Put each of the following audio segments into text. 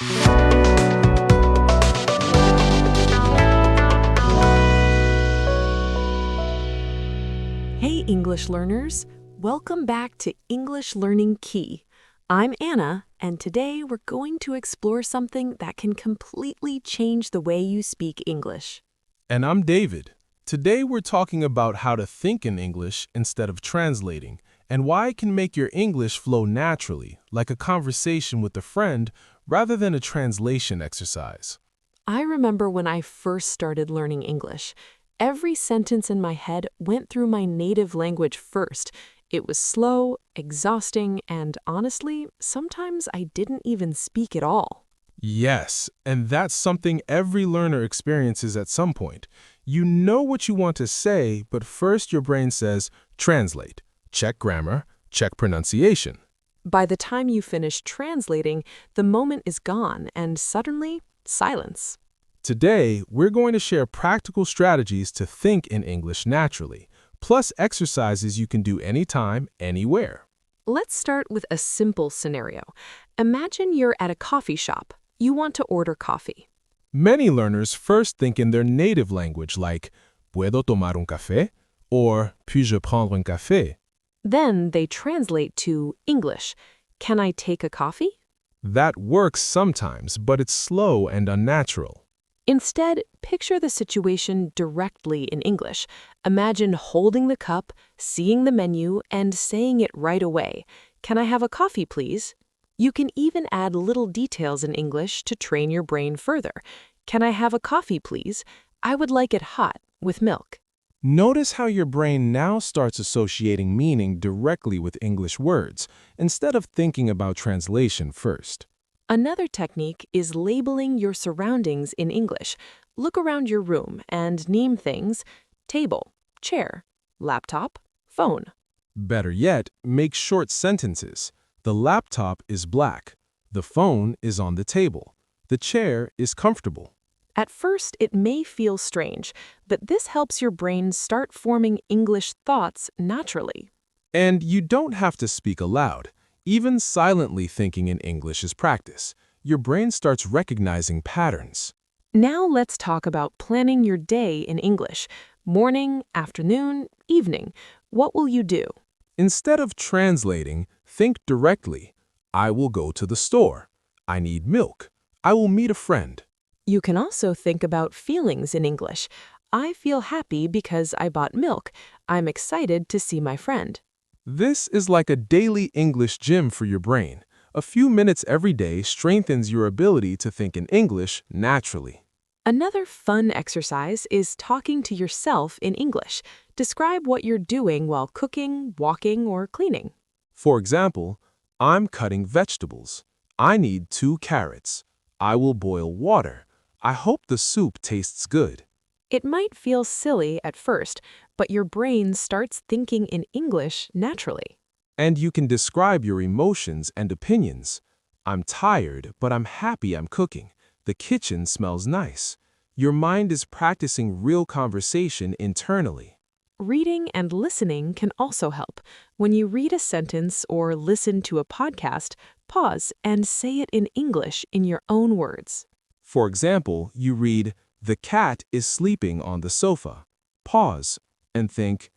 Hey, English learners! Welcome back to English Learning Key. I'm Anna, and today we're going to explore something that can completely change the way you speak English. And I'm David. Today we're talking about how to think in English instead of translating, and why it can make your English flow naturally, like a conversation with a friend, rather than a translation exercise. I remember when I first started learning English. Every sentence in my head went through my native language first. It was slow, exhausting, and honestly, sometimes I didn't even speak at all. Yes, and that's something every learner experiences at some point. You know what you want to say, but first your brain says, translate, check grammar, check pronunciation. By the time you finish translating, the moment is gone, and suddenly, silence. Today, we're going to share practical strategies to think in English naturally, plus exercises you can do anytime, anywhere. Let's start with a simple scenario. Imagine you're at a coffee shop. You want to order coffee. Many learners first think in their native language like ¿Puedo tomar un café? Or ¿Puis-je prendre un café? Then they translate to English. Can I take a coffee? That works sometimes, but it's slow and unnatural. Instead, picture the situation directly in English. Imagine holding the cup, seeing the menu, and saying it right away. Can I have a coffee, please? You can even add little details in English to train your brain further. Can I have a coffee, please? I would like it hot, with milk. Notice how your brain now starts associating meaning directly with English words, instead of thinking about translation first. Another technique is labeling your surroundings in English. Look around your room and name things: table, chair, laptop, phone. Better yet, make short sentences. The laptop is black. The phone is on the table. The chair is comfortable. At first, it may feel strange, but this helps your brain start forming English thoughts naturally. And you don't have to speak aloud. Even silently thinking in English is practice. Your brain starts recognizing patterns. Now let's talk about planning your day in English. Morning, afternoon, evening. What will you do? Instead of translating, think directly. I will go to the store. I need milk. I will meet a friend. You can also think about feelings in English. I feel happy because I bought milk. I'm excited to see my friend. This is like a daily English gym for your brain. A few minutes every day strengthens your ability to think in English naturally. Another fun exercise is talking to yourself in English. Describe what you're doing while cooking, walking, or cleaning. For example, I'm cutting vegetables. I need 2 carrots. I will boil water. I hope the soup tastes good. It might feel silly at first, but your brain starts thinking in English naturally. And you can describe your emotions and opinions. I'm tired, but I'm happy I'm cooking. The kitchen smells nice. Your mind is practicing real conversation internally. Reading and listening can also help. When you read a sentence or listen to a podcast, pause and say it in English in your own words. For example, you read, "The cat is sleeping on the sofa." Pause and think,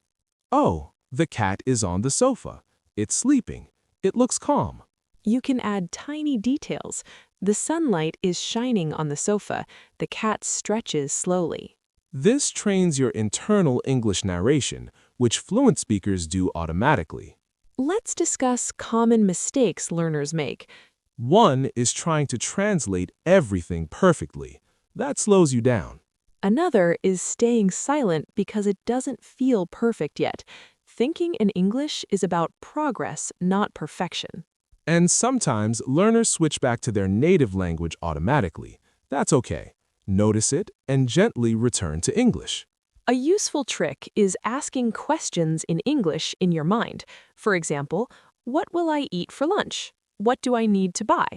"Oh, the cat is on the sofa. It's sleeping. It looks calm." You can add tiny details. The sunlight is shining on the sofa. The cat stretches slowly. This trains your internal English narration, which fluent speakers do automatically. Let's discuss common mistakes learners make. One is trying to translate everything perfectly. That slows you down. Another is staying silent because it doesn't feel perfect yet. Thinking in English is about progress, not perfection. And sometimes learners switch back to their native language automatically. That's okay. Notice it and gently return to English. A useful trick is asking questions in English in your mind. For example, what will I eat for lunch? What do I need to buy?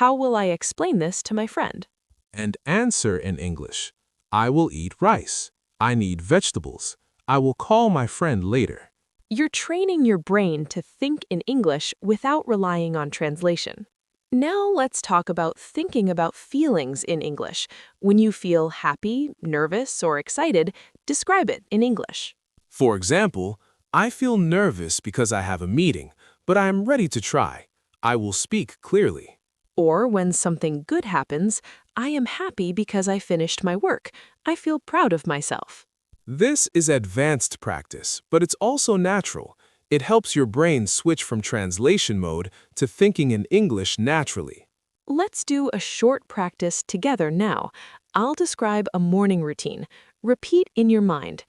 How will I explain this to my friend? And answer in English. I will eat rice. I need vegetables. I will call my friend later. You're training your brain to think in English without relying on translation. Now let's talk about thinking about feelings in English. When you feel happy, nervous, or excited, describe it in English. For example, I feel nervous because I have a meeting, but I am ready to try. I will speak clearly. Or when something good happens, I am happy because I finished my work. I feel proud of myself. This is advanced practice, but it's also natural. It helps your brain switch from translation mode to thinking in English naturally. Let's do a short practice together now. I'll describe a morning routine. Repeat in your mind.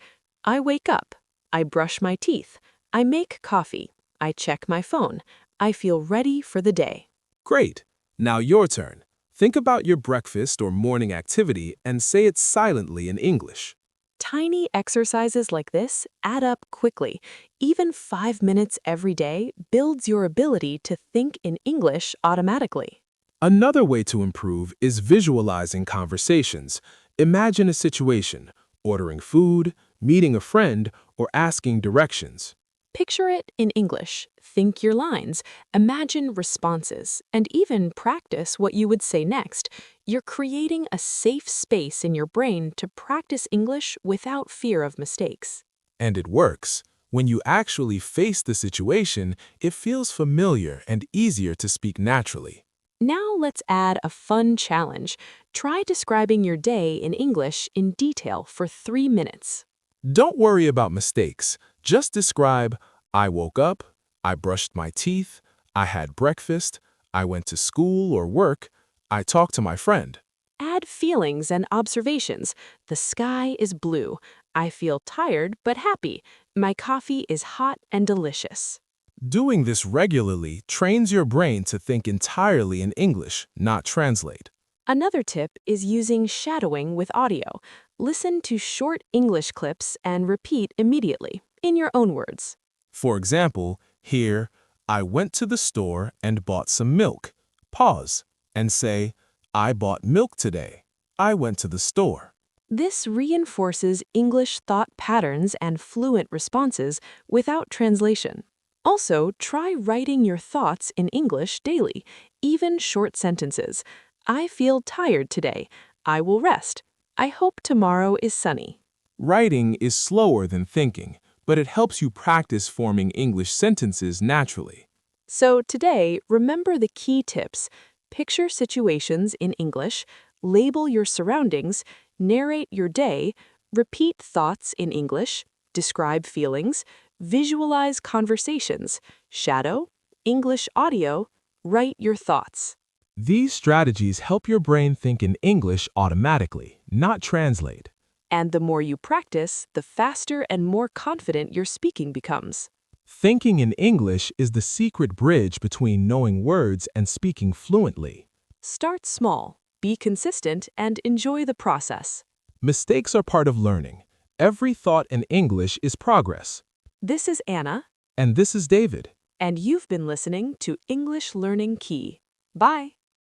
I wake up. I brush my teeth. I make coffee. I check my phone. I feel ready for the day. Great! Now your turn. Think about your breakfast or morning activity and say it silently in English. Tiny exercises like this add up quickly. Even 5 minutes every day builds your ability to think in English automatically. Another way to improve is visualizing conversations. Imagine a situation, ordering food, meeting a friend, or asking directions. Picture it in English, think your lines, imagine responses, and even practice what you would say next. You're creating a safe space in your brain to practice English without fear of mistakes. And it works. When you actually face the situation, it feels familiar and easier to speak naturally. Now let's add a fun challenge. Try describing your day in English in detail for 3 minutes. Don't worry about mistakes. Just describe, I woke up, I brushed my teeth, I had breakfast, I went to school or work, I talked to my friend. Add feelings and observations. The sky is blue. I feel tired but happy. My coffee is hot and delicious. Doing this regularly trains your brain to think entirely in English, not translate. Another tip is using shadowing with audio. Listen to short English clips and repeat immediately, in your own words. For example, here, I went to the store and bought some milk. Pause and say, I bought milk today. I went to the store. This reinforces English thought patterns and fluent responses without translation. Also, try writing your thoughts in English daily, even short sentences. I feel tired today. I will rest. I hope tomorrow is sunny. Writing is slower than thinking, but it helps you practice forming English sentences naturally. So today, remember the key tips. Picture situations in English, label your surroundings, narrate your day, repeat thoughts in English, describe feelings, visualize conversations, shadow, English audio, write your thoughts. These strategies help your brain think in English automatically, not translate. And the more you practice, the faster and more confident your speaking becomes. Thinking in English is the secret bridge between knowing words and speaking fluently. Start small, be consistent, and enjoy the process. Mistakes are part of learning. Every thought in English is progress. This is Anna, And this is David. and you've been listening to English Learning Key. Bye.